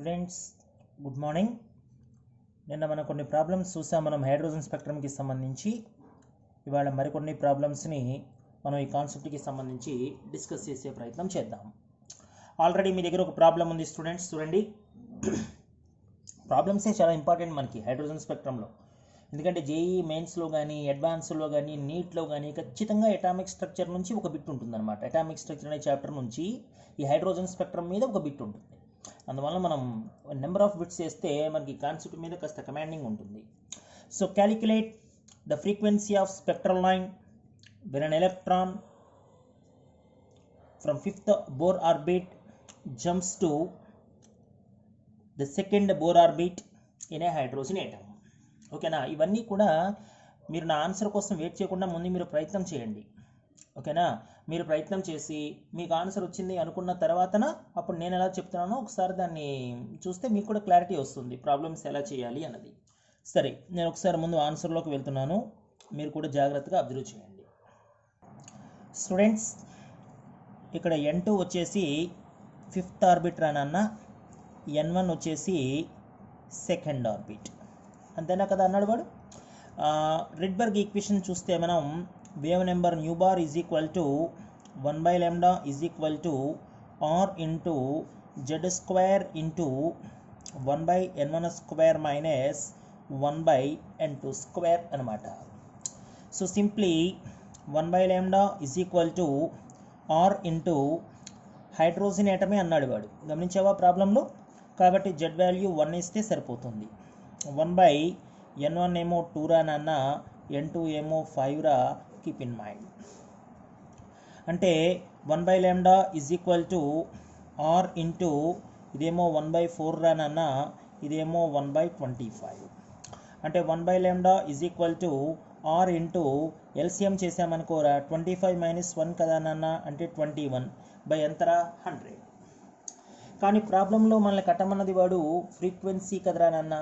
Students good morning. నిన్న మనం కొన్ని ప్రాబ్లమ్స్ చూసాం మనం హైడ్రోజన్ స్పెక్ట్రమ్కి సంబంధించి. ఇవాళ మరికొన్ని ప్రాబ్లమ్స్ని మనం ఈ కాన్సెప్ట్కి సంబంధించి డిస్కస్ చేసే ప్రయత్నం చేద్దాం. ఆల్రెడీ మీ దగ్గర ఒక ప్రాబ్లం ఉంది స్టూడెంట్స్, చూడండి. ప్రాబ్లమ్సే చాలా ఇంపార్టెంట్ మనకి హైడ్రోజన్ స్పెక్ట్రమ్లో, ఎందుకంటే జేఈ మెయిన్స్లో కానీ అడ్వాన్స్లో కానీ నీట్లో కానీ ఖచ్చితంగా అటామిక్ స్ట్రక్చర్ నుంచి ఒక బిట్ ఉంటుందన్నమాట. అటామిక్ స్ట్రక్చర్ అనే చాప్టర్ నుంచి ఈ హైడ్రోజన్ స్పెక్ట్రమ్ మీద ఒక బిట్ ఉంటుంది. అందువల్ల మనం నెంబర్ ఆఫ్ బిట్స్ చేస్తే మనకి కాన్సెప్ట్ మీద కాస్త కమాండింగ్ ఉంటుంది. So calculate the frequency of spectral line when an electron from fifth Bohr orbit jumps to the second Bohr orbit in a hydrogen atom. ఓకేనా? ఇవన్నీ కూడా మీరు నా ఆన్సర్ కోసం వెయిట్ చేయకుండా ముందు మీరు ప్రయత్నం చేయండి. ఓకేనా? మీరు ప్రయత్నం చేసి మీకు ఆన్సర్ వచ్చింది అనుకున్న తర్వాతన అప్పుడు నేను ఎలా చెప్తున్నానో ఒకసారి దాన్ని చూస్తే మీకు కూడా క్లారిటీ వస్తుంది ప్రాబ్లమ్స్ ఎలా చేయాలి అన్నది. సరే, నేను ఒకసారి ముందు ఆన్సర్లోకి వెళ్తున్నాను, మీరు కూడా జాగ్రత్తగా అబ్జర్వ్ చేయండి. స్టూడెంట్స్, ఇక్కడ N2 వచ్చేసి ఫిఫ్త్ ఆర్బిట్ రానన్న, N1 వచ్చేసి సెకండ్ ఆర్బిట్, అంతేనా కదా అన్నాడు వాడు. రిడ్బర్గ్ ఈక్వేషన్ చూస్తే మనం wave number nu bar is equal to 1/λ is equal to R into Z square into 1/n1² minus 1/n2 square అనమాట. So simply 1/λ is equal to R into hydrogen ఏటమే అన్నాడు వాడు. గమనించావా ప్రాబ్లంలో? కాబట్టి జెడ్ వాల్యూ 1 ఇస్తే సరిపోతుంది. 1/n1 ఏమో 2 రా నాన్న, n2 ఏమో 5 రా, కీప్ ఇన్ మైండ్. అంటే 1/λ is equal to R into ఇదేమో 1/4 రా నాన్న, ఇదేమో 1/25. అంటే 1/λ is equal to R into LCM చేసామనుకోరా, 25 మైనస్ 1 కదా నాన్న, అంటే 21 బై ఎంతరా 100. కానీ ప్రాబ్లంలో మనల్ని కట్టమన్నది వాడు ఫ్రీక్వెన్సీ కదరా నాన్న,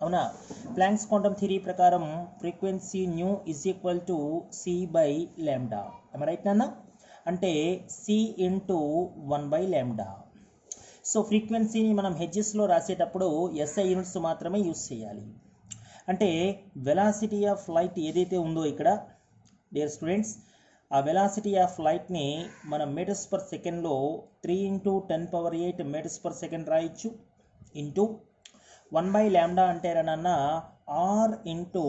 అవునా? ప్లాంక్స్ క్వాంటమ్ థియరీ ప్రకారం frequency nu is equal to c/λ, right నాన్న? అంటే c ఇంటూ 1/λ. సో ఫ్రీక్వెన్సీని మనం హెడ్జెస్లో రాసేటప్పుడు SI యూనిట్స్ మాత్రమే యూజ్ చేయాలి. అంటే వెలాసిటీ ఆఫ్ లైట్ ఏదైతే ఉందో ఇక్కడ డియర్ స్టూడెంట్స్, ఆ వెలాసిటీ ఆఫ్ లైట్ని మనం మీటర్స్ పర్ సెకండ్లో 3 × 10⁸ మీటర్స్ పర్ సెకండ్ రాయొచ్చు, ఇంటూ 1/λ అంటే నాన్న ఆర్ ఇంటూ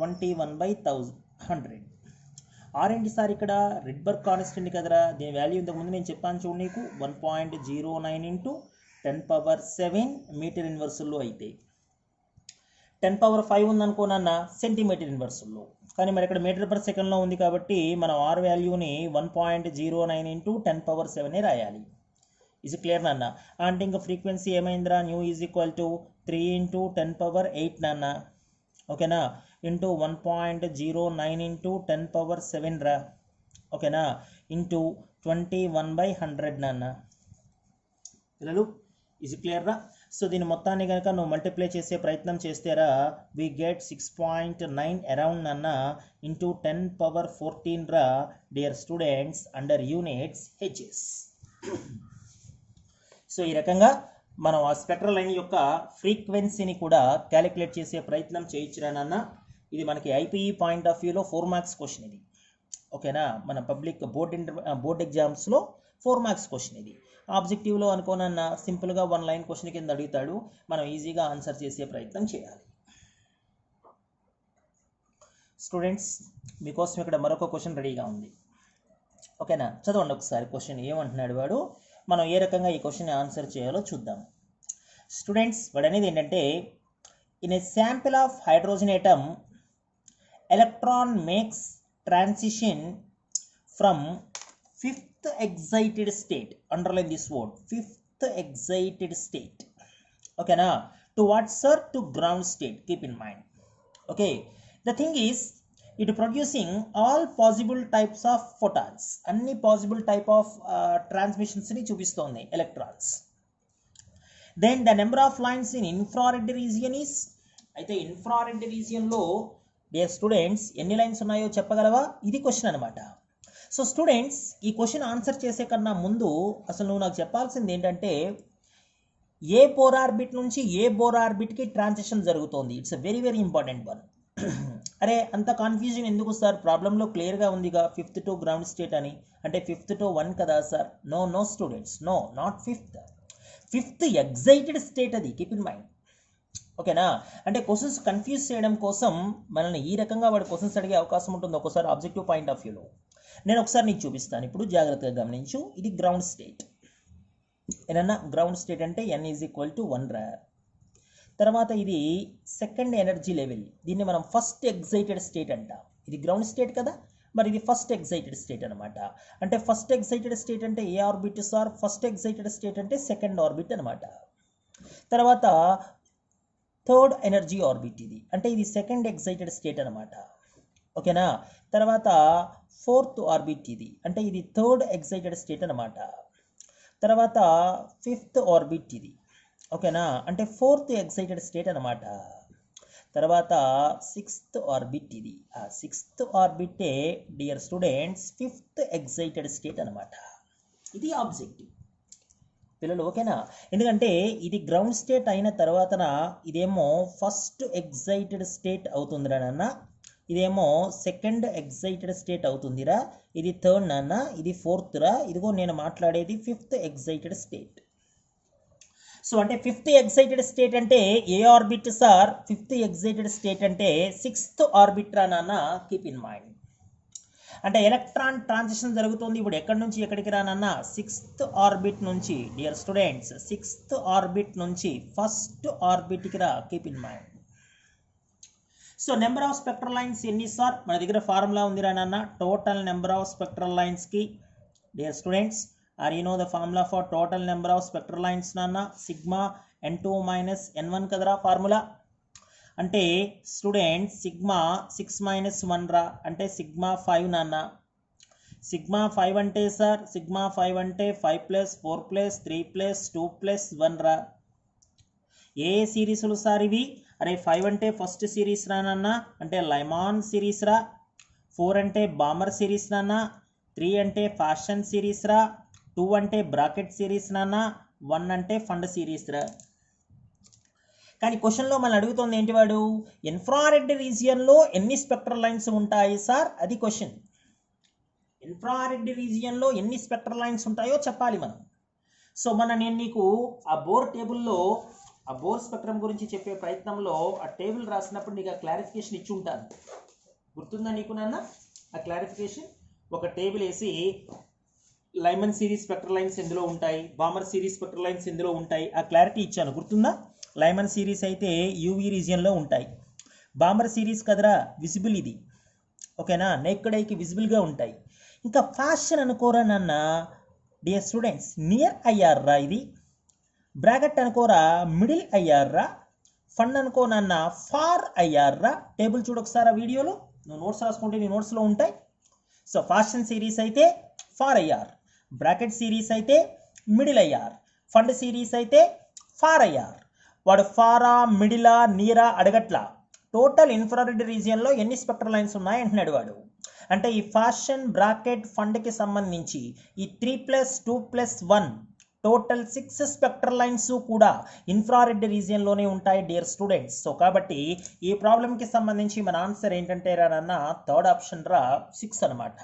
21/100. ఆర్ ఏంటి సార్ ఇక్కడ? రిడ్బర్గ్ కాన్స్టెంట్ కదరా, దీని వాల్యూ ఇంతకుముందు నేను చెప్పాను చూడు నీకు, 1.09 × 10⁷ మీటర్ ఇన్వర్సుల్లో అయితే 10⁵ ఉందనుకోనన్న సెంటీమీటర్ ఇన్వర్సుల్లో. కానీ మరి ఇక్కడ మీటర్ పర్ సెకండ్లో ఉంది కాబట్టి మనం ఆర్ వాల్యూని 1.09 × 10⁷ రాయాలి. ఇది క్లియర్ నాన్న? అంటే ఇంకా ఫ్రీక్వెన్సీ ఏమైందిరా, న్యూ ఈజ్ ఈక్వల్ టు 3 × 10⁸ నాన్న, ఓకేనా, ఇంటూ 1.09 × 10⁷ రా, ఓకేనా, ఇంటూ 21/100 నాన్న. పిల్లలు ఇది క్లియర్ రా? సో దీని మొత్తాన్ని కనుక నువ్వు మల్టిప్లై చేసే ప్రయత్నం చేస్తేరా వి గెట్ 6.9 అరౌండ్ నాన్న, ఇంటూ 10⁻14 రా dear students, under units HS. So ఈ రకంగా మనం ఆ స్పెక్ట్రల్ లైన్ యొక్క ఫ్రీక్వెన్సీని కూడా క్యాలిక్యులేట్ చేసే ప్రయత్నం చేయొచ్చురా నాన్న. ఇది మనకి ఐపీఈ పాయింట్ ఆఫ్ వ్యూలో 4 మార్క్స్ క్వశ్చన్ ఇది, ఓకేనా? మన పబ్లిక్ బోర్డ్ ఎగ్జామ్స్లో 4 మార్క్స్ క్వశ్చన్ ఇది. ఆబ్జెక్టివ్లో అనుకోనన్నా సింపుల్గా 1 లైన్ క్వశ్చన్ కింద అడుగుతాడు, మనం ఈజీగా ఆన్సర్ చేసే ప్రయత్నం చేయాలి. స్టూడెంట్స్, మీకోసం ఇక్కడ మరొక క్వశ్చన్ రెడీగా ఉంది, ఓకేనా? చదవండి ఒకసారి క్వశ్చన్ ఏమంటున్నాడు వాడు, మనం ఏ రకంగా ఈ క్వశ్చన్ ఆన్సర్ చేయాలో చూద్దాం. స్టూడెంట్స్, వాడు అనేది ఏంటంటే, in a sample of hydrogen atom, electron makes transition from fifth excited state, underline this word, fifth excited state, okay na, to what sir? To ground state, keep in mind. Okay, the thing is it producing all possible types of photons, any possible type of transmissions ni chupistondi electrons. Then the number of lines in infrared region is, అయితే infrared region లో dear students ఎన్ని lines ఉన్నాయో చెప్పగలవా? ఇది question అనమాట. So students, ఈ question answer చేసే కన్నా ముందు అసలు నువ్వు నాకు చెప్పాల్సింది ఏంటంటే, ఏ బోర్ ఆర్బిట్ నుంచి ఏ బోర్ ఆర్బిట్కి ట్రాన్సిషన్ జరుగుతోంది. It's a very very important one. అరే అంత కన్ఫ్యూజన్ ఎందుకు సార్, ప్రాబ్లంలో క్లియర్గా ఉందిగా 5th to గ్రౌండ్ స్టేట్ అని. అంటే 5th to 1 కదా sir. No students, no not 5th excited state, అది కీప్ ఇన్ మైండ్. ఓకేనా. అంటే క్వశ్చన్స్ కన్ఫ్యూజ్ చేయడం కోసం మనల్ని ఈ రకంగా వాడు క్వశ్చన్స్ అడిగే అవకాశం ఉంటుంది ఒక్కోసారి ఆబ్జెక్టివ్ పాయింట్ ఆఫ్ వ్యూలో. నేను ఒకసారి నీకు చూపిస్తాను, ఇప్పుడు జాగ్రత్తగా గమనించు. ఇది గ్రౌండ్ స్టేట్. ఏదన్నా గ్రౌండ్ స్టేట్ అంటే n = 1 రా. తర్వాత ఇది సెకండ్ ఎనర్జీ లెవెల్, దీన్ని మనం ఫస్ట్ ఎగ్జైటెడ్ స్టేట్ అంటాం. ఇది గ్రౌండ్ స్టేట్ కదా, మరి ఇది ఫస్ట్ ఎగ్జైటెడ్ స్టేట్ అనమాట. అంటే ఫస్ట్ ఎగ్జైటెడ్ స్టేట్ అంటే ఏ orbit sir, first excited state అంటే సెకండ్ ఆర్బిట్ అనమాట. తర్వాత థర్డ్ ఎనర్జీ ఆర్బిట్ ఇది, అంటే ఇది సెకండ్ ఎగ్జైటెడ్ స్టేట్ అనమాట. ఓకేనా. తర్వాత ఫోర్త్ ఆర్బిట్ ఇది, అంటే ఇది థర్డ్ ఎగ్జైటెడ్ స్టేట్ అనమాట. తర్వాత 5th ఆర్బిట్ ఇది. ఓకేనా, అంటే 4th ఎగ్జైటెడ్ స్టేట్ అనమాట. తర్వాత 6th ఆర్బిట్ ఇది. ఆ 6th ఆర్బిటే dear students 5th excited state అనమాట. ఇది ఆబ్జెక్టివ్ పిల్లలు. ఓకేనా. ఎందుకంటే ఇది గ్రౌండ్ స్టేట్ అయిన తర్వాతన ఇదేమో ఫస్ట్ ఎగ్జైటెడ్ స్టేట్ అవుతుందిరా నాన్న, ఇదేమో సెకండ్ ఎగ్జైటెడ్ స్టేట్ అవుతుందిరా, ఇది థర్డ్ నాన్న, ఇది ఫోర్త్ రా, ఇదిగో నేను మాట్లాడేది 5th ఎగ్జైటెడ్ స్టేట్. సో అంటే 5th ఎగ్జైటెడ్ స్టేట్ అంటే ఏ orbit sir, 5th excited state అంటే 6th ఆర్బిట్ రా నాన్న, కీప్ ఇన్ మైండ్. అంటే ఎలక్ట్రాన్ ట్రాన్సిషన్ జరుగుతుంది ఇప్పుడు ఎక్కడి నుంచి ఎక్కడికి రానన్న, 6th ఆర్బిట్ నుంచి డియర్ స్టూడెంట్స్ 6th ఆర్బిట్ నుంచి ఫస్ట్ ఆర్బిట్కి రా, keep in mind. So number of spectral lines ఎన్ని సార్, మన దగ్గర ఫార్ములా ఉంది రా నాన్న, టోటల్ నెంబర్ ఆఫ్ స్పెక్ట్రల్ లైన్స్కి. Dear students are you know the formula for total number of spectral lines నాన్న, సిగ్మా n2 - n1 కదరా ఫార్ములా. అంటే స్టూడెంట్ సిగ్మా 6 - 1 రా, అంటే సిగ్మా 5 నాన్న. సిగ్మా 5 అంటే సార్, సిగ్మా 5 అంటే 5 + 4 + 3 + 2 + 1 రా. ఏ సిరీస్లు సార్ ఇవి, అరే 5 అంటే ఫస్ట్ సిరీస్ రా నాన్న, అంటే లైమాన్ సిరీస్ రా. 4 అంటే బామర్ సిరీస్ నాన్న, 3 అంటే ఫ్యాషన్ సిరీస్ రా, 2 అంటే బ్రాకెట్ సిరీస్ నాన్న, 1 అంటే ఫండ్ సిరీస్ రా. కానీ క్వశ్చన్లో మనం అడుగుతుంది ఏంటి, వాడు ఇన్ఫ్రారెడ్ రీజియన్లో ఎన్ని స్పెక్ట్రల్ లైన్స్ ఉంటాయి సార్, అది క్వశ్చన్. ఇన్ఫ్రారెడ్ రీజియన్లో ఎన్ని స్పెక్ట్రల్ లైన్స్ ఉంటాయో చెప్పాలి మనం. సో నేను నీకు ఆ బోర్ టేబుల్లో ఆ బోర్ స్పెక్ట్రమ్ గురించి చెప్పే ప్రయత్నంలో ఆ టేబుల్ రాసినప్పుడు నీకు ఆ క్లారిఫికేషన్ ఇచ్చి ఉంటాను, గుర్తుందా నీకు నాన్న? ఆ క్లారిఫికేషన్ ఒక టేబుల్ వేసి లైమన్ సిరీస్ స్పెక్ట్రల్ లైన్స్ ఎందులో ఉంటాయి, బామర్ సిరీస్ స్పెక్ట్రల్ లైన్స్ ఎందులో ఉంటాయి, ఆ క్లారిటీ ఇచ్చాను, గుర్తుందా? లైమన్ సిరీస్ అయితే యూవీ రీజియన్లో ఉంటాయి, బామర్ సిరీస్ కదరా విజిబుల్ ఇది. ఓకేనా, నేక్డ్ ఐకి విజిబుల్గా ఉంటాయి. ఇంకా ఫ్యాషన్ అనుకోరా నాన్న డియర్ స్టూడెంట్స్, నియర్ ఐఆర్ రా, ఇది బ్రాకెట్ అనుకోరా మిడిల్ ఐఆర్ రా, ఫండ్ అనుకో నాన్న ఫార్ ఐఆర్ రా. టేబుల్ చూడొకసారి ఆ వీడియోలో, నువ్వు నోట్స్ రాసుకుంటే నీ నోట్స్లో ఉంటాయి. సో ఫ్యాషన్ సిరీస్ అయితే ఫార్ ఐఆర్, బ్రాకెట్ సిరీస్ అయితే మిడిల్ ఐఆర్, ఫండ్ సిరీస్ అయితే ఫార్ ఐఆర్. వాడు ఫారా మిడిలా నీరా అడగట్లా, టోటల్ ఇన్ఫ్రారెడ్ రీజియన్లో ఎన్ని స్పెక్ట్రల్ లైన్స్ ఉన్నాయి అంటున్నాడు వాడు. అంటే ఈ ఫ్యాషన్ బ్రాకెట్ ఫండ్కి సంబంధించి ఈ 3 + 2 + 1 టోటల్ 6 స్పెక్ట్రల్ లైన్స్ కూడా ఇన్ఫ్రారెడ్ రీజియన్లోనే ఉంటాయి డియర్ స్టూడెంట్స్. సో కాబట్టి ఈ ప్రాబ్లంకి సంబంధించి మన ఆన్సర్ ఏంటంటే రానన్న థర్డ్ ఆప్షన్ రా 6 అనమాట.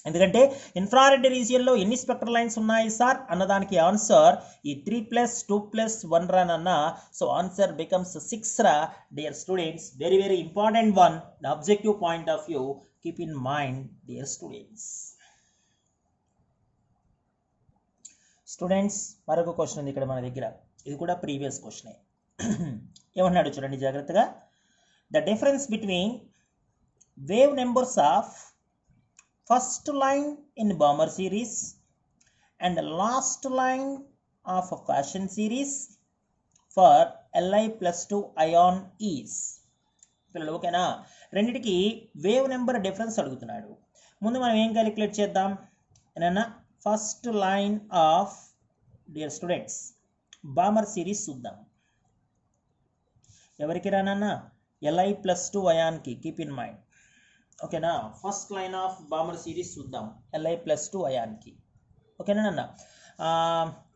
ఎందుకంటే ఇన్ఫ్రారెడ్ రీజియన్లో ఎన్ని స్పెక్ట్రల్ లైన్స్ ఉన్నాయి సార్ అన్నదానికి ఆన్సర్ ఈ 3 + 2 + 1 రా నాన్న. సో ఆన్సర్ బికమ్స్ 6 రా dear students. Very very important one, the objective point of view, keep in mind dear students. Students మరొక క్వశ్చన్ ఉంది ఇక్కడ మన దగ్గర, ఇది కూడా ప్రీవియస్ క్వశ్చనే. ఏమన్నాడు చూడండి జాగ్రత్తగా. The difference between wave numbers of first line in bomber series and last line of a fashion series for Li+2 ion is. పిల్లలు ఓకేనా, రెండిటికి వేవ్ నెంబర్ డిఫరెన్స్ అడుగుతున్నాడు. ముందు మనం ఏం క్యాలిక్యులేట్ చేద్దాం ఏనన్నా, first line of dear students Balmer series చూద్దాం. ఎవరికి రానన్నా, Li+2 అయాన్కి, కీప్ ఇన్ మైండ్. ఓకేనా, first line of Balmer series చూద్దాం Li+2 అయాన్కి. ఓకేనా అన్న,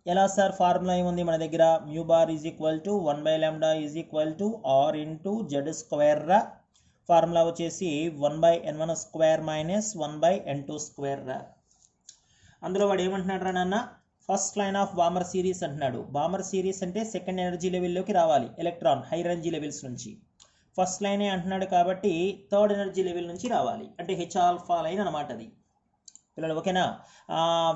ఎలా సార్ ఫార్ములా ఏముంది మన దగ్గర mu bar is equal to 1/λ is equal to R into Z square రా ఫార్ములా వచ్చేసి 1/n1 square minus 1/n2 square రా. అందులో వాడు ఏమంటున్నాడు రా నాన్న first line of Balmer series అంటున్నాడు. బామర్ సిరీస్ అంటే సెకండ్ ఎనర్జీ లెవెల్లోకి రావాలి ఎలక్ట్రాన్ హై ఎనర్జీ లెవెల్స్ నుంచి. ఫస్ట్ లైనే అంటున్నాడు కాబట్టి థర్డ్ ఎనర్జీ లెవెల్ నుంచి రావాలి అంటే హెచ్ ఆల్ఫా లైన్ అనమాట అది పిల్లలు. ఓకేనా.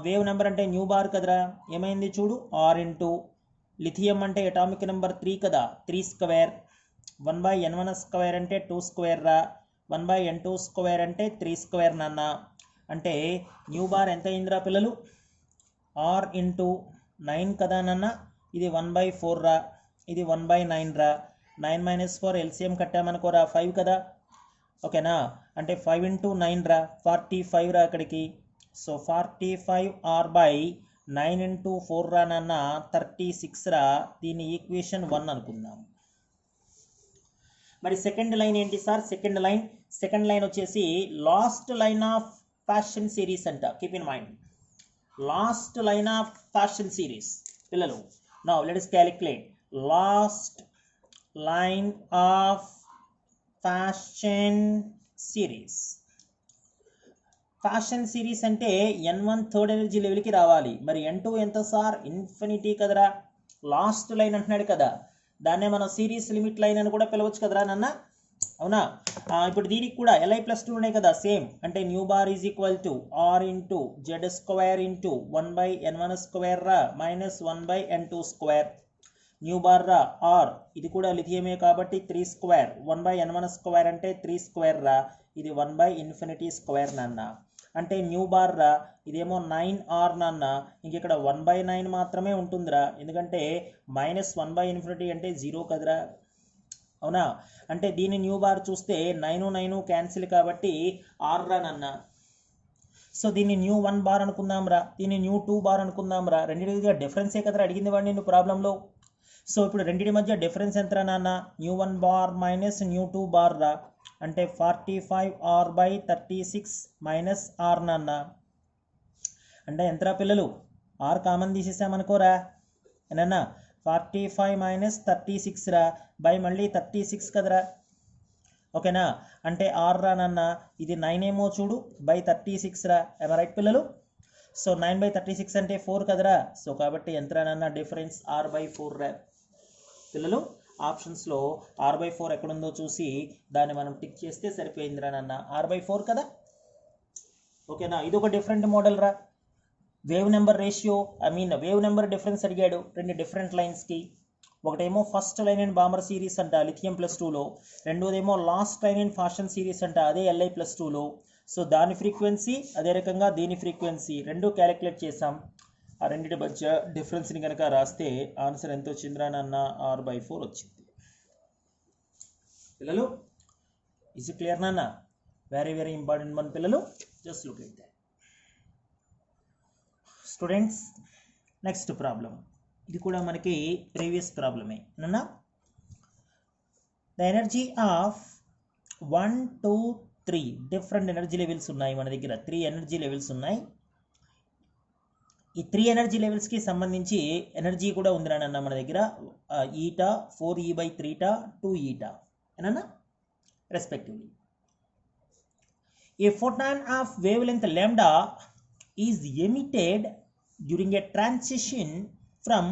వేవ్ నెంబర్ అంటే న్యూ బార్ కదరా, ఏమైంది చూడు ఆర్ ఇంటూ లిథియం అంటే అటామిక్ నెంబర్ 3 కదా 3 స్క్వేర్ 1/n1 స్క్వేర్ అంటే 2 స్క్వేర్ రా 1/n2 స్క్వేర్ అంటే 3 స్క్వేర్ నాన్న. అంటే న్యూ బార్ ఎంత అయిందిరా పిల్లలు ఆర్ ఇంటూ 9 కదా నాన్న. ఇది 1/4 రా ఇది 1/9 రా 9 - 4 ఎల్సిఎం కట్టామనుకోరా 5 కదా. ఓకేనా. అంటే 5 × 9 రా 45 రా అక్కడికి. సో 45 r/9 × 4 రా నాన్న 36 రా. దీని ఈక్వేషన్ 1 అనుకుందాం. మరి సెకండ్ లైన్ ఏంటి సార్ సెకండ్ లైన్ వచ్చేసి last line of Paschen series అంట. Keep in mind last line of Paschen series పిల్లలు. Now let us calculate last line of Paschen series. Paschen series అంటే n1 థర్డ్ ఎనర్జీ లెవెల్కి రావాలి. మరి n2 ఎంత sir infinity కదరా. Last line అంటున్నాడు కదా దాన్నే మనం సిరీస్ లిమిట్ లైన్ అని కూడా పిలవచ్చు కదరా నాన్న. అవునా. ఇప్పుడు దీనికి కూడా Li+2 ఉన్నాయి కదా సేమ్. అంటే nu bar is equal to R into Z square into 1/n1 square రా minus 1/n2 square. Nu bar రా ఆర్ ఇది కూడా లిథియమే కాబట్టి 3 స్క్వేర్ 1/n1 స్క్వేర్ అంటే 3 స్క్వేర్ రా ఇది 1/∞ స్క్వేర్ నాన్న. అంటే న్యూ బార్ రా ఇదేమో 9r నాన్న. ఇంక ఇక్కడ 1/9 మాత్రమే ఉంటుందిరా ఎందుకంటే -1/∞ అంటే 0 కదరా. అవునా. అంటే దీని న్యూ బార్ చూస్తే 9 క్యాన్సిల్ కాబట్టి ఆర్ రా నాన్న. సో దీన్ని న్యూ 1 బార్ అనుకుందాం రా దీన్ని న్యూ 2 బార్ అనుకుందాం రా. రెండింటి డిఫరెన్సే కదరా అడిగింది వాడిని నేను ప్రాబ్లంలో. సో ఇప్పుడు రెండింటి మధ్య డిఫరెన్స్ ఎంత రా నాన్న new 1 bar minus new 2 bar రా. అంటే 45r/36 మైనస్ ఆర్ నాన్న. అంటే ఎంతరా పిల్లలు ఆర్ కామన్ తీసేసామనుకోరా ఏనన్నా 45 - 36 రా బై మళ్ళీ 36 కదరా. ఓకేనా. అంటే ఆర్ రా నాన్న ఇది 9 ఏమో చూడు బై 36 రా. ఏమో రైట్ పిల్లలు. సో 9/36 అంటే 4 కదరా. సో కాబట్టి ఎంత రా నాన్న డిఫరెన్స్ r/4 రా పిల్లలు. ఆప్షన్స్లో r/4 ఎక్కడుందో చూసి దాన్ని మనం టిక్ చేస్తే సరిపోయిందిరా నాన్న r/4 కదా. ఓకేనా. ఇది ఒక డిఫరెంట్ మోడల్ రా. Wave number ratio wave number difference అడిగాడు రెండు డిఫరెంట్ లైన్స్కి. ఒకటేమో first line and Balmer series అంట Li+2లో, రెండోదేమో last line and Paschen series అంట అదే Li+2లో. సో దాని ఫ్రీక్వెన్సీ అదే రకంగా దీని ఫ్రీక్వెన్సీ రెండు క్యాలిక్యులేట్ చేసాం. ఆ రెండింటి మధ్య డిఫరెన్స్ని కనుక రాస్తే ఆన్సర్ ఎంత వచ్చిందిరా నాన్న r/4 వచ్చింది పిల్లలు. ఇస్ ఇట్ క్లియర్ నాన్న. వెరీ వెరీ ఇంపార్టెంట్ వన్ పిల్లలు. Just look at that students. Next problem ఇది కూడా మనకి ప్రీవియస్ ప్రాబ్లమే నాన్న. The energy of 1, 2, 3 different energy levels ఉన్నాయి మన దగ్గర. 3 ఎనర్జీ లెవెల్స్ ఉన్నాయి. ఈ 3 ఎనర్జీ లెవెల్స్కి సంబంధించి ఎనర్జీ కూడా ఉందిరా నాన్న మన దగ్గర. ఈటా 4e/3 2 ఏనన్నా respectively. A photon of wavelength lambda is emitted during a transition from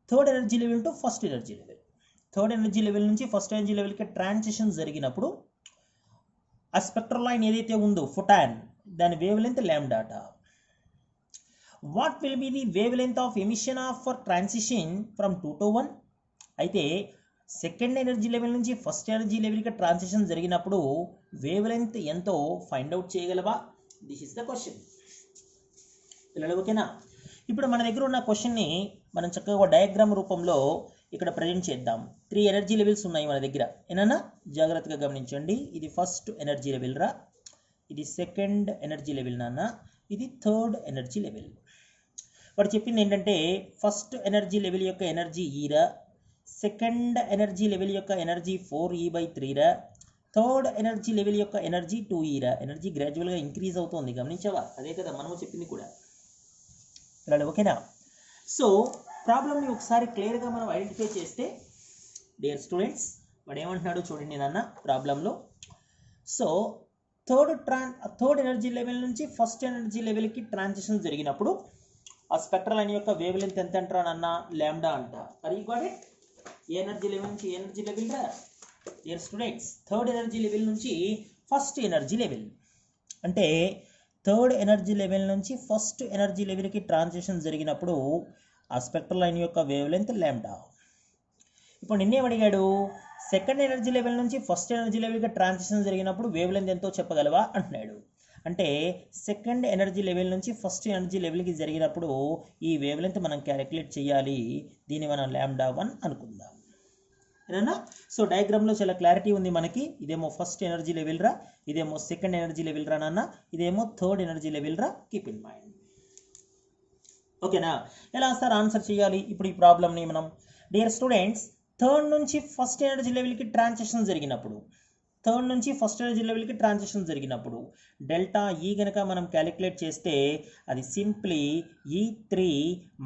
third energy level to first energy level. Third energy level నుంచి ఫస్ట్ ఎనర్జీ లెవెల్కి ట్రాన్సిషన్ జరిగినప్పుడు ఆ స్పెక్ట్రల్ లైన్ ఏదైతే ఉందో ఫోటాన్ దాని wavelength లాంబ్డాట. What will be the wavelength of emission of for transition from 2 to 1. అయితే second energy level నుంచి ఫస్ట్ ఎనర్జీ లెవెల్కి ట్రాన్సిషన్ జరిగినప్పుడు వేవ్ లెంత్ ఎంతో ఫైండ్ అవుట్ చేయగలవా. దిస్ ఇస్ ద క్వశ్చన్ పిల్లలు. ఓకేనా. ఇప్పుడు మన దగ్గర ఉన్న క్వశ్చన్ని మనం చక్కగా డయాగ్రామ్ రూపంలో ఇక్కడ ప్రజెంట్ చేద్దాం. 3 ఎనర్జీ లెవెల్స్ ఉన్నాయి మన దగ్గర ఏనన్నా జాగ్రత్తగా గమనించండి. ఇది ఫస్ట్ ఎనర్జీ లెవెల్ రా, ఇది సెకండ్ ఎనర్జీ లెవెల్ నాన్న, ఇది థర్డ్ ఎనర్జీ లెవెల్. వాడు చెప్పింది ఏంటంటే ఫస్ట్ ఎనర్జీ లెవెల్ యొక్క ఎనర్జీ ఈరా, సెకండ్ ఎనర్జీ లెవెల్ యొక్క ఎనర్జీ 4e/3 రా, థర్డ్ ఎనర్జీ లెవెల్ యొక్క ఎనర్జీ 2e రా. ఎనర్జీ గ్రాడ్యువల్గా ఇంక్రీజ్ అవుతుంది గమనించావా. అదే కదా మనము చెప్పింది కూడా పిల్లలు. ఓకేనా. సో ప్రాబ్లమ్ని ఒకసారి క్లియర్గా మనం ఐడెంటిఫై చేస్తే డియర్ స్టూడెంట్స్ వాడు ఏమంటున్నాడు చూడండి నాన్న ప్రాబ్లంలో. సో థర్డ్ ఎనర్జీ లెవెల్ నుంచి ఫస్ట్ ఎనర్జీ లెవెల్కి ట్రాన్సిషన్ జరిగినప్పుడు ఆ స్పెక్ట్రల్ లైన్ యొక్క వేవ్ లెంత్ ఎంత అంటారన్న లాంబ్డా అంట. మరి ఏ ఎనర్జీ లెవెల్ నుంచి ఎనర్జీ లెవెల్ రా dear students? Third energy level నుంచి ఫస్ట్ ఎనర్జీ లెవెల్. అంటే థర్డ్ ఎనర్జీ లెవెల్ నుంచి ఫస్ట్ ఎనర్జీ లెవెల్కి ట్రాన్సిషన్ జరిగినప్పుడు ఆ స్పెక్ట్రల్ లైన్ యొక్క వేవ్ లెంత్ లాంబ్డా. ఇప్పుడు నిన్నేం అడిగాడు? సెకండ్ ఎనర్జీ లెవెల్ నుంచి ఫస్ట్ ఎనర్జీ లెవెల్కి ట్రాన్సిషన్ జరిగినప్పుడు వేవ్ లెంత్ ఎంతో చెప్పగలవా అంటున్నాడు. అంటే సెకండ్ ఎనర్జీ లెవెల్ నుంచి ఫస్ట్ ఎనర్జీ లెవెల్కి జరిగినప్పుడు ఈ వేవ్ లెంత్ మనం క్యాలిక్యులేట్ చేయాలి. దీన్ని మనం λ1 అనుకుందాం. ఏనా? సో డయాగ్రామ్లో చాలా క్లారిటీ ఉంది మనకి. ఇదేమో ఫస్ట్ ఎనర్జీ లెవెల్ రా, ఇదేమో సెకండ్ ఎనర్జీ లెవెల్ రా నాన్న, ఇదేమో థర్డ్ ఎనర్జీ లెవెల్ రా. Keep in mind. ఓకేనా? ఎలా సార్ ఆన్సర్ చేయాలి ఇప్పుడు ఈ ప్రాబ్లమ్ని మనం? డియర్ స్టూడెంట్స్, థర్డ్ నుంచి ఫస్ట్ ఎనర్జీ లెవెల్కి ట్రాన్సిషన్ జరిగినప్పుడు డెల్టా ఈ కనుక మనం క్యాలిక్యులేట్ చేస్తే అది సింప్లీ E3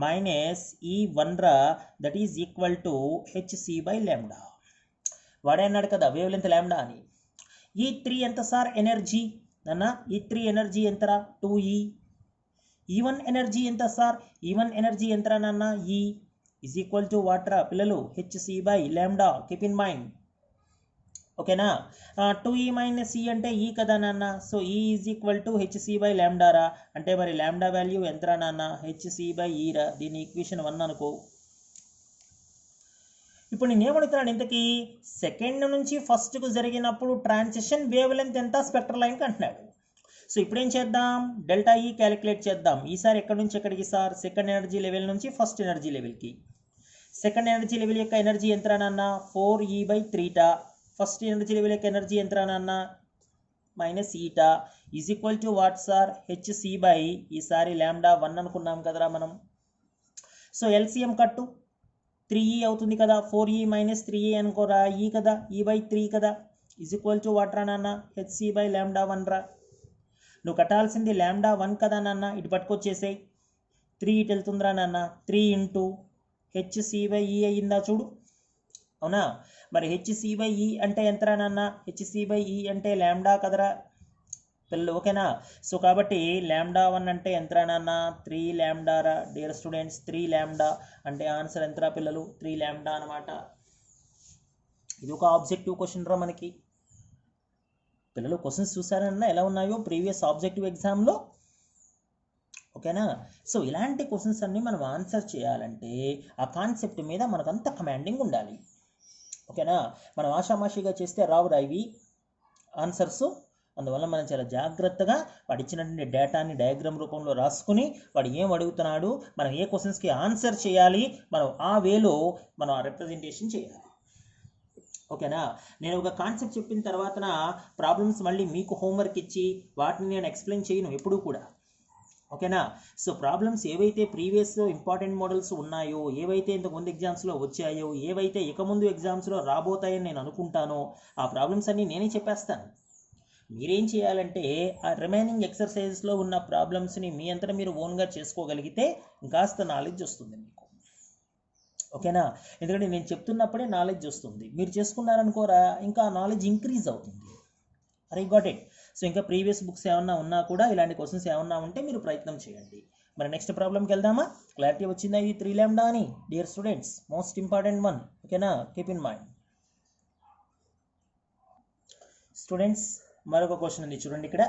మైనస్ E1 రా, that is equal to hc/λ. వాడే అన్నాడు కదా వేవ్ లెంత్ లాంబ్డా అని. E3 ఎంత సార్ ఎనర్జీ అన్న? E3 ఎనర్జీ ఎంతరా? 2E. E1 ఎనర్జీ ఎంత సార్? E1 ఎనర్జీ ఎంతరా నాన్న? E is equal to what రా పిల్లలు? hc/λ. Keep in mind. ఓకేనా? 2E మైనస్ E అంటే E కదా నాన్న. So E is equal to hc/λ రా. అంటే మరి లాంబ్డా వాల్యూ ఎంతరా నాన్న? hc/E రా. దీని ఈక్వేషన్ 1 అనుకో. ఇప్పుడు నేను ఏమడుగుతున్నాను ఇంతకీ? సెకండ్ నుంచి ఫస్ట్కు జరిగినప్పుడు ట్రాన్సిషన్ వేవ్ లెంత్ ఎంత స్పెక్ట్రల్ లైన్కి అంటున్నాడు. సో ఇప్పుడు ఏం చేద్దాం? డెల్టా ఈ క్యాలిక్యులేట్ చేద్దాం. ఈసారి ఎక్కడి నుంచి ఎక్కడికి సార్? సెకండ్ ఎనర్జీ లెవెల్ నుంచి ఫస్ట్ ఎనర్జీ లెవెల్కి. సెకండ్ ఎనర్జీ లెవెల్ యొక్క ఎనర్జీ ఎంతరా నాన్న? 4E/3 ఫస్ట్ ఎనర్జీ లెవెల్ యొక్క ఎనర్జీ ఎంతరా నాన్న? -η is equal to what sir? hc/ ఈసారి λ1 అనుకున్నాం కదరా మనం. సో ఎల్సిఎం కట్టు 3E అవుతుంది కదా. 4E మైనస్ 3E అనుకోరా, E కదా, E/3 కదా, ఈజ్ ఈక్వల్ టు వాట్ రా నాన్న? hc/λ1 రా. నువ్వు కట్టాల్సింది λ1 కదా నాన్న. ఇటు పట్టుకొచ్చేసాయి. 3 ఇటు వెళ్తుందిరా నాన్న. 3 ఇంటూ hc/E అయ్యిందా చూడు. అవునా? మరి hc/E అంటే ఎంతరా నాన్న? hc/E అంటే లాంబ్డా కదరా పిల్లలు. ఓకేనా? సో కాబట్టి λ1 అంటే ఎంతరా నాన్న? 3λ రా. డియర్ స్టూడెంట్స్, 3λ అంటే ఆన్సర్ ఎంతరా పిల్లలు? 3λ అనమాట. ఇది ఒక ఆబ్జెక్టివ్ క్వశ్చన్ రా మనకి. పిల్లలు క్వశ్చన్స్ చూసారన్నా ఎలా ఉన్నాయో ప్రీవియస్ ఆబ్జెక్టివ్ ఎగ్జామ్లో. ఓకేనా? సో ఇలాంటి క్వశ్చన్స్ అన్నీ మనం ఆన్సర్ చేయాలంటే ఆ కాన్సెప్ట్ మీద మనకంత కమాండింగ్ ఉండాలి. ఓకేనా? మనం ఆషామాషిగా చేస్తే రావురా ఇవి ఆన్సర్స్. అందువల్ల మనం చాలా జాగ్రత్తగా వాడు ఇచ్చినటువంటి డేటాని డయాగ్రామ్ రూపంలో రాసుకుని వాడు ఏం అడుగుతున్నాడు, మనం ఏ క్వశ్చన్స్కి ఆన్సర్ చేయాలి, మనం ఆ వేలో మనం రిప్రజెంటేషన్ చేయాలి. ఓకేనా? నేను ఒక కాన్సెప్ట్ చెప్పిన తర్వాత ప్రాబ్లమ్స్ మళ్ళీ మీకు హోంవర్క్ ఇచ్చి వాటిని నేను ఎక్స్ప్లెయిన్ చేయను ఎప్పుడూ కూడా. ఓకేనా? సో ప్రాబ్లమ్స్ ఏవైతే ప్రీవియస్లో ఇంపార్టెంట్ మోడల్స్ ఉన్నాయో, ఏవైతే ఇంతకుముందు ఎగ్జామ్స్లో వచ్చాయో, ఏవైతే ఇక ముందు ఎగ్జామ్స్లో రాబోతాయని నేను అనుకుంటానో ఆ ప్రాబ్లమ్స్ అన్నీ నేనే చెప్పేస్తాను. మీరేం చేయాలంటే ఆ రిమైనింగ్ ఎక్సర్సైజెస్లో ఉన్న ప్రాబ్లమ్స్ని మీ అంతటా మీరు ఓన్గా చేసుకోగలిగితే ఇంకాస్త నాలెడ్జ్ వస్తుంది మీకు. ఓకేనా? ఎందుకంటే నేను చెప్తున్నప్పుడే నాలెడ్జ్ వస్తుంది. మీరు చేసుకున్నారనుకోరా ఇంకా నాలెడ్జ్ ఇంక్రీజ్ అవుతుంది. అరే గాట్ ఇట్. సో ఇంకా ప్రీవియస్ బుక్స్ ఏమన్నా ఉన్నా కూడా ఇలాంటి క్వశ్చన్స్ ఏమన్నా ఉంటే మీరు ప్రయత్నం చేయండి. మరి నెక్స్ట్ ప్రాబ్లంకి వెళ్దామా? క్లారిటీ వచ్చిందా ఇది 3λ అని? Dear students, most important one. ఓకేనా? Keep in mind. స్టూడెంట్స్, మరొక క్వశ్చన్ ఉంది చూడండి ఇక్కడ.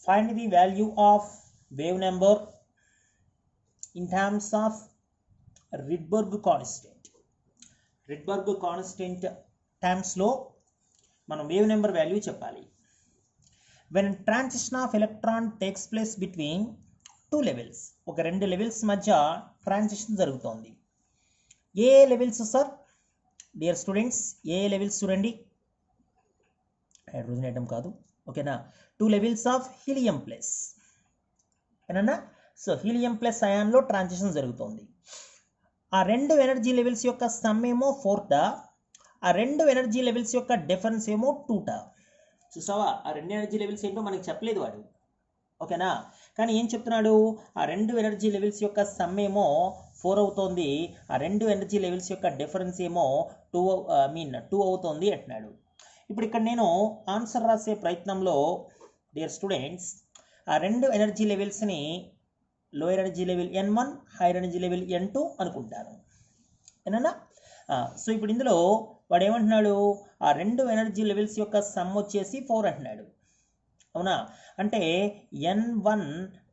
Find the value of wave number in terms of Rydberg constant. Rydberg constant టర్మ్స్లో మనం వేవ్ నెంబర్ వాల్యూ చెప్పాలి. When transition of electron takes place between two levels, ఒక రెండు లెవెల్స్ మధ్య ట్రాన్సిషన్ జరుగుతోంది. ఏ లెవెల్స్ సార్? డియర్ స్టూడెంట్స్, ఏ levels చూడండి. హైడ్రోజన్ ఐటమ్ కాదు. ఓకేనా? 2 levels of helium plus. ఏనన్నా? So helium plus అయాన్లో transition జరుగుతోంది. ఆ రెండు ఎనర్జీ లెవెల్స్ యొక్క సమ్ ఏమో 4 ఆ రెండు ఎనర్జీ లెవెల్స్ యొక్క డిఫరెన్స్ ఏమో 2 చూసావా? ఆ రెండు ఎనర్జీ లెవెల్స్ ఏంటో మనకి చెప్పలేదు వాడు. ఓకేనా? కానీ ఏం చెప్తున్నాడు, ఆ రెండు ఎనర్జీ లెవెల్స్ యొక్క సమ్ ఏమో 4 అవుతోంది, ఆ రెండు ఎనర్జీ లెవెల్స్ యొక్క డిఫరెన్స్ ఏమో 2 అవుతోంది అంటున్నాడు. ఇప్పుడు ఇక్కడ నేను ఆన్సర్ రాసే ప్రయత్నంలో డియర్ స్టూడెంట్స్ ఆ రెండు ఎనర్జీ లెవెల్స్ని lower energy level N1, hire energy level N2 అనుకుంటాను. ఏనా? సో ఇప్పుడు ఇందులో వాడు ఏమంటున్నాడు, ఆ రెండు ఎనర్జీ లెవెల్స్ యొక్క సమ్ వచ్చేసి 4 అంటున్నాడు. అవునా? అంటే N1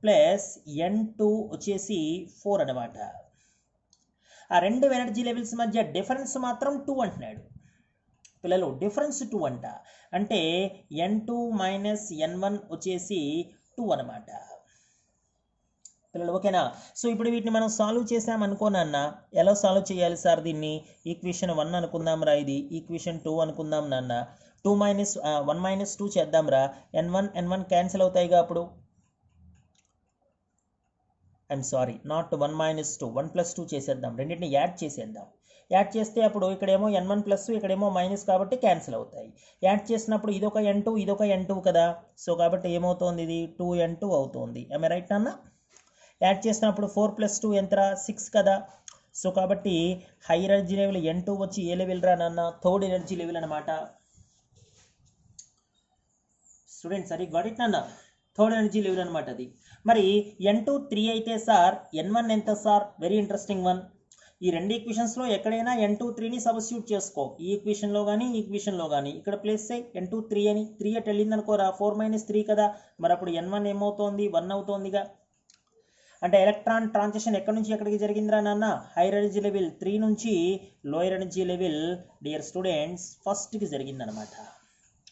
ప్లస్ N2 వచ్చేసి 4 అనమాట. ఆ రెండు ఎనర్జీ లెవెల్స్ మధ్య డిఫరెన్స్ మాత్రం 2 అంటున్నాడు. పిల్లలు డిఫరెన్స్ 2 అంట, అంటే N2 మైనస్ N1 వచ్చేసి 2 అనమాట. పిల్లలు ఓకేనా? సో ఇప్పుడు వీటిని మనం సాల్వ్ చేసామనుకోనన్న, ఎలా సాల్వ్ చేయాలి సార్ దీన్ని? ఈక్వేషన్ 1 అనుకుందాం రా, ఇది ఈక్వేషన్ 2 అనుకుందాం నాన్న. 1 మైనస్ 2 చేద్దాం రా, N1 క్యాన్సిల్ అవుతాయిగా అప్పుడు. I'm sorry, not 1 minus 2, 1 plus 2 చేసేద్దాం, రెండింటిని యాడ్ చేసేద్దాం. యాడ్ చేస్తే అప్పుడు ఇక్కడేమో N1 ప్లస్ ఇక్కడేమో మైనస్ కాబట్టి క్యాన్సిల్ అవుతాయి. యాడ్ చేసినప్పుడు ఇదొక N2 ఇదొక N2 కదా, సో కాబట్టి ఏమవుతోంది, ఇది 2N2 అవుతుంది. ఐ రైట్ అన్న? యాడ్ చేసినప్పుడు 4 ప్లస్ 2 ఎంత? 6 కదా. సో కాబట్టి హైయర్ ఎనర్జీ లెవెల్ N2 వచ్చి ఏ లెవెల్ రా నాన్న? థర్డ్ ఎనర్జీ లెవెల్ అనమాట. స్టూడెంట్స్ అది గాట్ ఇట్ నాన్న, థర్డ్ ఎనర్జీ లెవెల్ అనమాట అది. మరి N2 3 అయితే సార్ N1 ఎంత సార్? Very interesting one. ఈ రెండు ఈక్వేషన్స్లో ఎక్కడైనా N2 3ని సబ్స్టిట్యూట్ చేసుకో, ఈ ఈక్వేషన్లో కానీ ఈ ఈక్వేషన్లో కానీ. ఇక్కడ ప్లేస్ చేయి N2 3 అని, 3 అట్ వెళ్ళింది అనుకోరా, 4 మైనస్ 3 కదా, మరి అప్పుడు N1 ఏమవుతోంది? 1 అవుతోందిగా. అంటే ఎలక్ట్రాన్ ట్రాన్సిషన్ ఎక్కడి నుంచి ఎక్కడికి జరిగిందిరా నాన్న? హైయర్ ఎనర్జీ లెవెల్ 3 నుంచి lower energy level dear students ఫస్ట్కి జరిగిందనమాట.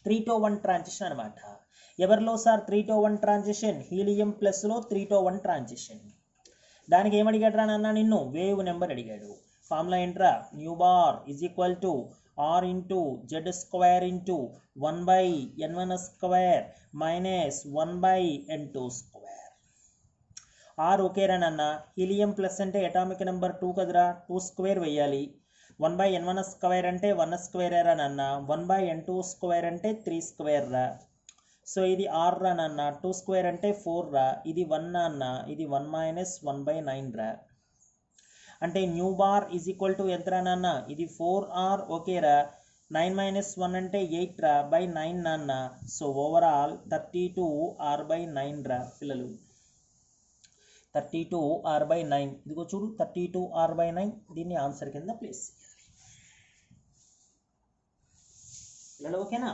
3 to 1 ట్రాన్సిషన్ అనమాట. ఎవరిలో సార్ 3 to 1 ట్రాన్సిషన్? హీలియం ప్లస్లో 3 to 1 ట్రాన్సిషన్. దానికి ఏమడిగాడు రా నాన్న నిన్ను? వేవ్ నెంబర్ అడిగాడు. ఫార్ములా ఏంట్రా? Nu bar is equal to R into Z square into 1/N1 square minus 1/N2 square. Or ఓకేరా నాన్న. హీలియం ప్లస్ అంటే అటామిక్ నెంబర్ 2 కదరా, 2 స్క్వేర్ వేయాలి. 1/N1 స్క్వేర్ అంటే 1 స్క్వేర్ రా నాన్న, 1/N2 స్క్వేర్ అంటే 3 స్క్వేర్ రా. సో ఇది R రా నాన్న, 2 స్క్వేర్ అంటే 4 రా, ఇది 1 నాన్న, ఇది 1 మైనస్ 1/9 రా. అంటే nu bar is equal to ఎంత రా నాన్న? ఇది 4R ఓకేరా. 9 మైనస్ 1 అంటే 8 రా, బై 9 నాన్న. సో ఓవరాల్ 32R/9 రా పిల్లలు, 32R/9. ఇదిగో చూడు 32R/9, దీన్ని ఆన్సర్ కింద ప్లేస్ చేయాలి పిల్లలు, ఓకేనా?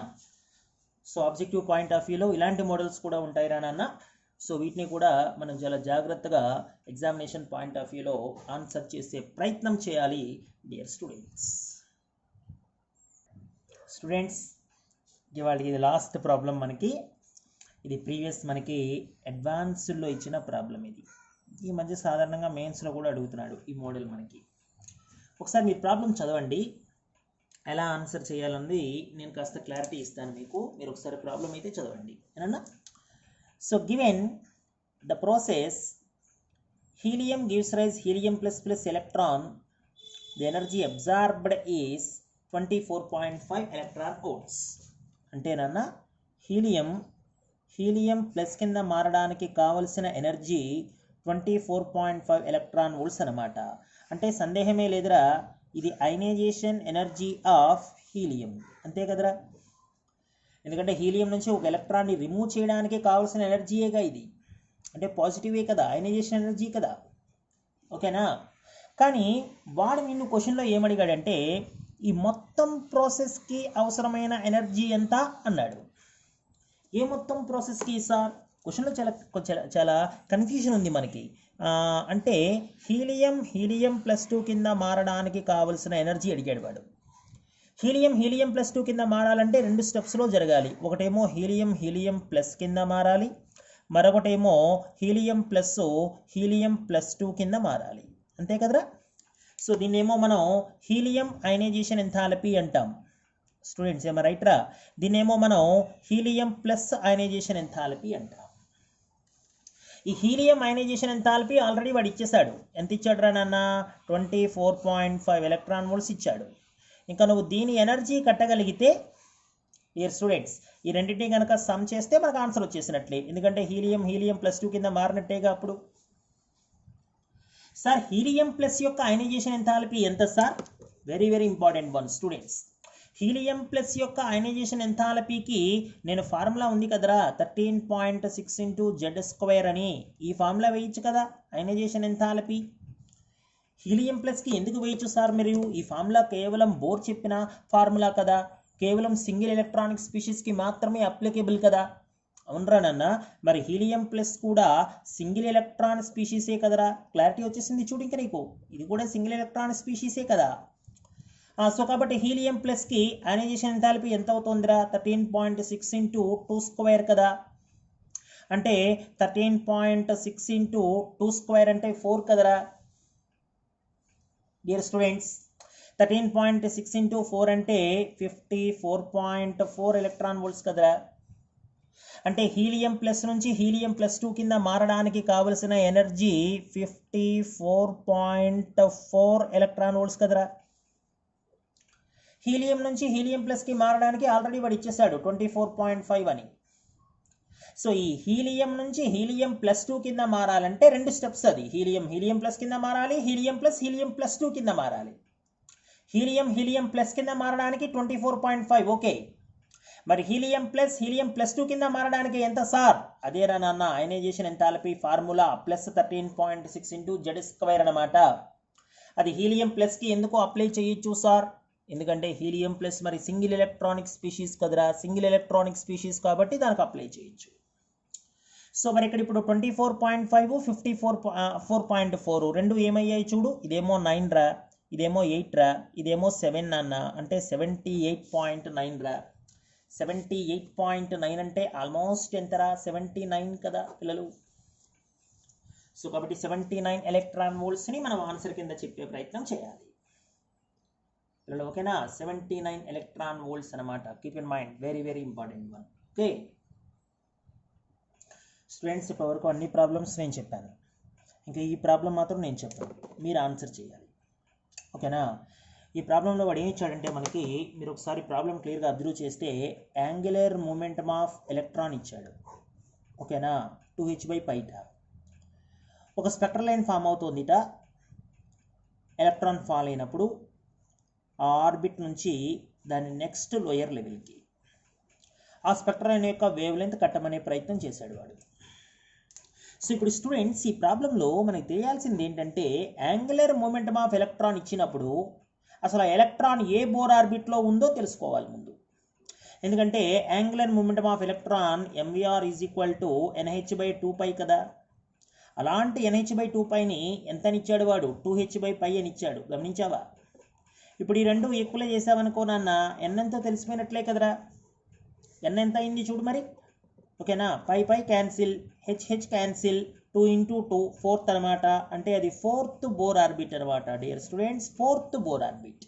సో ఆబ్జెక్టివ్ పాయింట్ ఆఫ్ వ్యూలో ఇలాంటి మోడల్స్ కూడా ఉంటాయి రా నాన్న. సో వీటిని కూడా మనం చాలా జాగ్రత్తగా ఎగ్జామినేషన్ పాయింట్ ఆఫ్ వ్యూలో ఆన్సర్ చేసే ప్రయత్నం చేయాలి డియర్ స్టూడెంట్స్. ఇవాళ ఇది లాస్ట్ ప్రాబ్లం మనకి. ఇది ప్రీవియస్ మనకి అడ్వాన్స్డ్లో ఇచ్చిన ప్రాబ్లం. ఇది ఈ మధ్య సాధారణంగా మెయిన్స్లో కూడా అడుగుతున్నాడు ఈ మోడల్ మనకి. ఒకసారి మీరు ప్రాబ్లం చదవండి, ఎలా ఆన్సర్ చేయాలన్నది నేను కాస్త క్లారిటీ ఇస్తాను మీకు. మీరు ఒకసారి ప్రాబ్లం అయితే చదవండి ఏనన్నా. So given the process helium gives rise helium plus plus electron, the energy absorbed is 24.5 electron volts. అంటేనన్నా హీలియం ప్లస్ కింద మారడానికి కావలసిన ఎనర్జీ 24.5 ఎలక్ట్రాన్ వోల్ట్స్ అనమాట. అంటే సందేహమే లేదురా, ఇది అయనైజేషన్ ఎనర్జీ ఆఫ్ హీలియం, అంతే కదరా. ఎందుకంటే హీలియం నుంచి ఒక ఎలక్ట్రాన్ని రిమూవ్ చేయడానికి కావాల్సిన ఎనర్జీయేగా ఇది, అంటే పాజిటివే కదా, అయనైజేషన్ ఎనర్జీ కదా, ఓకేనా. కానీ వాడు నిన్ను క్వశ్చన్లో ఏమడిగాడంటే ఈ మొత్తం ప్రాసెస్కి అవసరమైన ఎనర్జీ ఎంత అన్నాడు. ఏ మొత్తం ప్రాసెస్కి సార్? క్వశ్చన్లో చాలా కన్ఫ్యూజన్ ఉంది మనకి. అంటే హీలియం ప్లస్ 2 కింద మారడానికి కావలసిన ఎనర్జీ అడిగాడు వాడు. హీలియం ప్లస్ 2 కింద మారాలంటే 2 స్టెప్స్లో జరగాలి. ఒకటేమో హీలియం ప్లస్ కింద మారాలి, మరొకటేమో హీలియం ప్లస్ 2 కింద మారాలి, అంతే కదరా. సో దీన్నేమో మనం హీలియం అయనైజేషన్ ఎంథాల్పీ అంటాం స్టూడెంట్స్, ఏమో రైట్ రా. దీన్నేమో మనం హీలియం ప్లస్ అయనైజేషన్ ఎంథాల్పీ అంటాం. ఈ హీలియం అయనైజేషన్ ఎంథాల్పీ ఆల్రెడీ వాడు ఇచ్చేసాడు. ఎంత ఇచ్చాడు రా నాన్న? 24.5 ఎలక్ట్రాన్ వోల్ట్స్ ఇచ్చాడు. ఇంకా నువ్వు దీని ఎనర్జీ కట్టగలిగితే డియర్ స్టూడెంట్స్ ఈ రెండింటిని కనుక సమ్ చేస్తే మనకు ఆన్సర్ వచ్చేసినట్లే, ఎందుకంటే హీలియం +2 కింద మారినట్టేగా అప్పుడు. సార్ హీలియం ప్లస్ యొక్క అయనైజేషన్ ఎంథాల్పీ ఎంత sir? Very very important one students. Helium plus యొక్క అయనైజేషన్ ఎంథాల్పీకి నేను ఫార్ములా ఉంది కదరా 13.6 × Z² అని, ఈ ఫార్ములా వేయచ్చు కదా అయనైజేషన్ ఎంథాల్పీ. హీలియం ప్లస్కి ఎందుకు వేయచ్చు సార్ మీరు? ఈ ఫార్ములా కేవలం బోర్ చెప్పిన ఫార్ములా కదా, కేవలం సింగిల్ ఎలక్ట్రానిక్ స్పీషీస్కి మాత్రమే అప్లికేబుల్ కదా. అవునరా నాన్న? మరి హీలియం ప్లస్ కూడా సింగిల్ ఎలక్ట్రాన్ స్పీషీసే కదరా. క్లారిటీ వచ్చేసింది చూడు ఇంకా నీకు, ఇది కూడా సింగిల్ ఎలక్ట్రాన్ స్పీషీసే కదా. సో కాబట్టి హీలియం ప్లస్కి అయనైజేషన్ ఎంథాల్పీ ఎంత అవుతుందిరా? 13.6 × 2² కదా. అంటే 13.6 × 2² అంటే 4 కదరా డియర్ స్టూడెంట్స్. 13.6 × 4 అంటే 54.4 ఎలక్ట్రాన్ వోల్ట్స్ కదరా. అంటే హీలియం ప్లస్ నుంచి హీలియం +2 కింద మారడానికి కావలసిన ఎనర్జీ 54.4 ఎలక్ట్రాన్ వోల్ట్స్ కదరా. హీలియం నుంచి హీలియం ప్లస్కి మారడానికి ఆల్రెడీ వాడు ఇచ్చేసాడు 24.5 అని. సో ఈ హీలియం నుంచి హీలియం +2 కింద మారాలంటే 2 స్టెప్స్. అది హీలియం ప్లస్ కింద మారాలి, హీలియం +2 కింద మారాలి. హీలియం ప్లస్ కింద మారడానికి 24.5 ఓకే. మరి హీలియం +2 కింద మారడానికి ఎంత సార్? అదేరా నాన్న అయనైజేషన్ ఎంథాల్పీ ఫార్ములా +13.6 × Z² అన్నమాట. అది హీలియం ప్లస్కి ఎందుకు అప్లై చేయొచ్చు సార్? ఎందుకంటే హీలియం ప్లస్ మరి సింగిల్ ఎలక్ట్రానిక్ స్పీషీస్ కదరా, సింగిల్ ఎలక్ట్రానిక్ స్పీషీస్ కాబట్టి దానికి అప్లై చేయొచ్చు. సో మరి ఇక్కడ ఇప్పుడు 24.5 54.4 రెండు ఏమయ్యాయి చూడు, ఇదేమో 9 రా, ఇదేమో 8 రా, ఇదేమో 7 నాన్న, అంటే 78.9 రా. 78.9 అంటే ఆల్మోస్ట్ ఎంతరా? 79 కదా పిల్లలు. సో కాబట్టి 79 ఎలక్ట్రాన్ వోల్ట్స్ని మనం ఆన్సర్ కింద చెప్పే ప్రయత్నం చేయాలి పిల్లలు, ఓకేనా? 79 ఎలక్ట్రాన్ వోల్ట్స్ అనమాట. Keep in mind, very very important one. Okay students, ఇప్పటివరకు అన్ని ప్రాబ్లమ్స్ నేను చెప్పాను, ఇంకా ఈ ప్రాబ్లం మాత్రం నేను చెప్పాను, మీరు ఆన్సర్ చేయాలి, ఓకేనా? ఈ ప్రాబ్లంలో వాడు ఏమి ఇచ్చాడంటే మనకి, మీరు ఒకసారి ప్రాబ్లం క్లియర్గా అబ్జర్వ్ చేస్తే యాంగులర్ మూమెంటమ్ ఆఫ్ ఎలక్ట్రాన్ ఇచ్చాడు, ఓకేనా? 2h/π. ఒక స్పెక్ట్రల్ లైన్ ఫామ్ అవుతుందిట, ఎలక్ట్రాన్ ఫాల్ అయినప్పుడు ఆ ఆర్బిట్ నుంచి దాని నెక్స్ట్ లోయర్ లెవెల్కి ఆ స్పెక్ట్రల్ లైన్ యొక్క వేవ్ లెంత్ కట్టమనే ప్రయత్నం చేశాడు వాడు. సో ఇప్పుడు స్టూడెంట్స్ ఈ ప్రాబ్లంలో మనకి తెలియాల్సింది ఏంటంటే యాంగులర్ మూమెంటమ్ ఆఫ్ ఎలక్ట్రాన్ ఇచ్చినప్పుడు అసలు ఆ ఎలక్ట్రాన్ ఏ బోర్ ఆర్బిట్లో ఉందో తెలుసుకోవాలి ముందు. ఎందుకంటే angular momentum of electron mvr = nh/2π కదా. అలాంటి nh/2πని ఎంతనిచ్చాడు వాడు? 2h/π అని ఇచ్చాడు, గమనించావా? ఇప్పుడు ఈ రెండు ఈక్వల్ చేసావనుకో నాన్న, n ఎంతో తెలిసిపోయినట్లే కదరా. n ఎంత అయింది చూడు మరి, ఓకేనా? π క్యాన్సిల్, h క్యాన్సిల్, 2 × 2 4th అనమాట, అంటే అది 4th బోర్ ఆర్బిట్ అనమాట dear students, 4th bore orbit.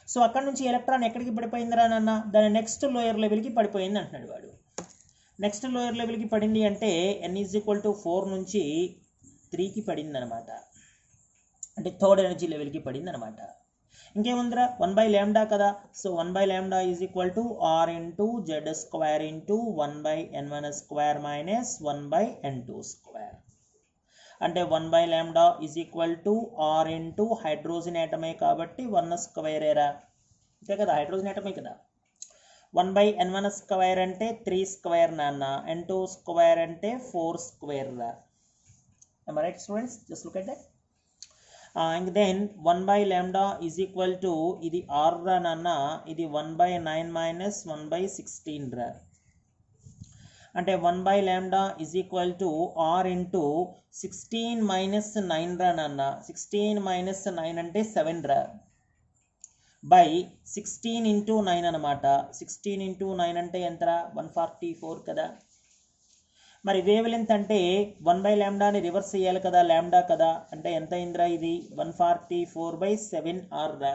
So అక్కడ నుంచి ఎలక్ట్రాన్ ఎక్కడికి పడిపోయిందిరా నాన్న? దాని నెక్స్ట్ లోయర్ లెవెల్కి పడిపోయింది అంటున్నాడు వాడు. నెక్స్ట్ లోయర్ లెవెల్కి పడింది అంటే n = 4 నుంచి 3కి పడింది అనమాట, అంటే థర్డ్ ఎనర్జీ లెవెల్కి పడింది అనమాట. ఇంకేముందిరా 1/λ కదా. So 1/λ = r × Z² × 1/n1² - 1/n2². అంటే 1/λ = r × హైడ్రోజన్ ఆటమే కాబట్టి 1² అంతే కదా, హైడ్రోజన్ ఆటమే కదా. 1/n1² అంటే 3² నాన్న, n2² అంటే 4² రా. Am I right students? Just look at that. And then 1/λ = ఇది r రా నాన్న, ఇది 1/9 - 1/16 రా. అంటే 1/λ = r × 16 - 9 రా నాన్న. 16 - 9 అంటే 7 రా, బై 16 × 9 అనమాట. 16 × 9 అంటే ఎంతరా? 144 కదా. మరి వేవ్ లెంత్ అంటే 1/λని రివర్స్ చేయాలి కదా, లాంబ్డా కదా, అంటే ఎంత అయిందిరా? ఇది 144/7r రా.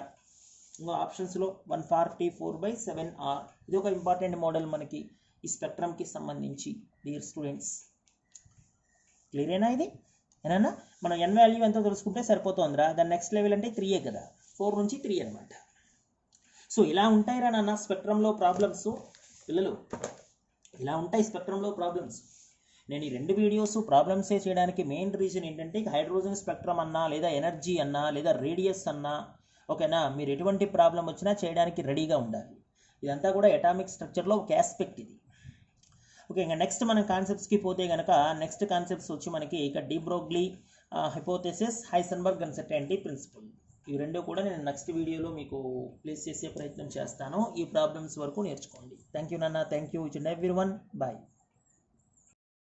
ఇంకో ఆప్షన్స్లో 144/7r. ఇది ఒక ఇంపార్టెంట్ మోడల్ మనకి ఈ స్పెక్ట్రమ్కి సంబంధించి డియర్ స్టూడెంట్స్. క్లియరేనా? ఇది ఏనా? మనం n వాల్యూ ఎంతో తెలుసుకుంటే సరిపోతుందిరా. దాని నెక్స్ట్ లెవెల్ అంటే 3 కదా, 4 నుంచి 3 అనమాట. సో ఇలా ఉంటాయి రా నాన్న స్పెక్ట్రంలో ప్రాబ్లమ్స్ పిల్లలు, ఇలా ఉంటాయి స్పెక్ట్రంలో ప్రాబ్లమ్స్. నేను ఈ 2 వీడియోస్ ప్రాబ్లమ్సే చేయడానికి మెయిన్ రీజన్ ఏంటంటే హైడ్రోజన్ స్పెక్ట్రమ్ అన్నా లేదా ఎనర్జీ అన్నా లేదా రేడియస్ అన్నా ఓకేనా, మీరు ఎటువంటి ప్రాబ్లం వచ్చినా చేయడానికి రెడీగా ఉండాలి. ఇదంతా కూడా అటామిక్ స్ట్రక్చర్లో ఒక ఆస్పెక్ట్ ఇది. ఓకే, ఇంకా నెక్స్ట్ మనం కాన్సెప్ట్స్కి పోతే కనుక నెక్స్ట్ కాన్సెప్ట్స్ వచ్చి మనకి ఇక de Broglie hypothesis, Heisenberg uncertainty principle. ఇవి 2 కూడా నేను నెక్స్ట్ వీడియోలో మీకు ప్లేస్ చేసే ప్రయత్నం చేస్తాను. ఈ ప్రాబ్లమ్స్ వరకు నేర్చుకోండి. థ్యాంక్ యూ నాన్న, thank you each and everyone, bye.